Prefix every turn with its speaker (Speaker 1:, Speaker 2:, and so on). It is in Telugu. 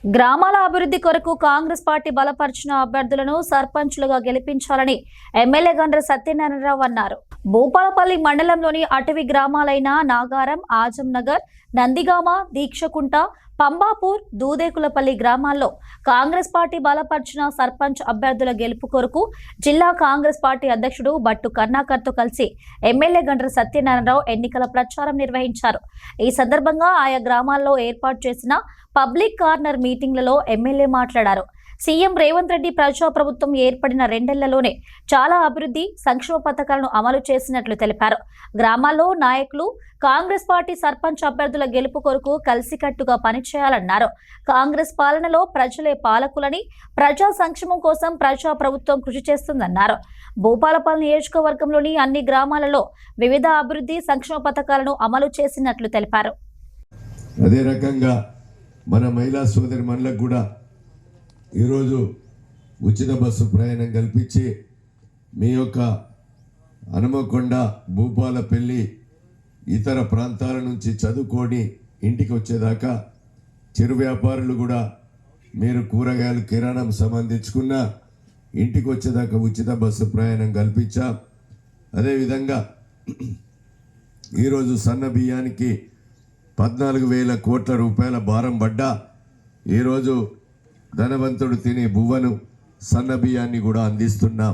Speaker 1: గ్రామాల అభివృద్ధి కొరకు కాంగ్రెస్ పార్టీ బలపరిచిన అభ్యర్థులను సర్పంచ్లుగా గెలిపించాలని ఎమ్మెల్యే గండ్ర సత్యనారాయణరావు అన్నారు. భూపాలపల్లి మండలంలోని అటవీ గ్రామాలైన నాగారం, ఆజంనగర్, నందిగామ, దీక్షకుంట, పంబాపూర్, దూదేకులపల్లి గ్రామాల్లో కాంగ్రెస్ పార్టీ బలపరిచిన సర్పంచ్ అభ్యర్థుల గెలుపు కొరకు జిల్లా కాంగ్రెస్ పార్టీ అధ్యక్షుడు బట్టు కర్ణాకర్తో కలిసి ఎమ్మెల్యే గండ్ర సత్యనారాయణరావు ఎన్నికల ప్రచారం నిర్వహించారు. ఈ సందర్భంగా ఆయా గ్రామాల్లో ఏర్పాటు చేసిన పబ్లిక్ కార్నర్ మీటింగ్లలో ఎమ్మెల్యే మాట్లాడారు. సీఎం రేవంత్ రెడ్డి ప్రజాప్రభుత్వం ఏర్పడిన 2 నెలల్లోనే చాలా అభివృద్ధి సంక్షేమ పథకాలను అమలు చేసినట్లు తెలిపారు. గ్రామాల్లో నాయకులు కాంగ్రెస్ పార్టీ సర్పంచ్ అభ్యర్థుల గెలుపు కొరకు కలిసికట్టుగా పనిచేయాలన్నారు. కాంగ్రెస్ పాలనలో ప్రజలే పాలకులని, ప్రజా సంక్షేమం కోసం ప్రజాప్రభుత్వం కృషి చేస్తుందన్నారు. భూపాలపల్లి నియోజకవర్గంలోని అన్ని గ్రామాలలో వివిధ అభివృద్ధి సంక్షేమ పథకాలను అమలు చేసినట్లు తెలిపారు.
Speaker 2: అదే రకంగా మన మహిళా సోదరి మనులకు కూడా ఈరోజు ఉచిత బస్సు ప్రయాణం కల్పించి మీ యొక్క హనుమకొండ, భూపాలపల్లి, ఇతర ప్రాంతాల నుంచి చదువుకొని ఇంటికి వచ్చేదాకా చిరు వ్యాపారులు కూడా మీరు కూరగాయలు కిరాణం సంబంధించుకున్న ఇంటికి వచ్చేదాకా ఉచిత బస్సు ప్రయాణం కల్పించాం. అదేవిధంగా ఈరోజు సన్న బియ్యానికి 14,000 కోట్ల రూపాయల భారం పడ్డా ఈరోజు ధనవంతుడు తినే బువ్వను, సన్న బియ్యాన్ని కూడా అందిస్తున్నాం.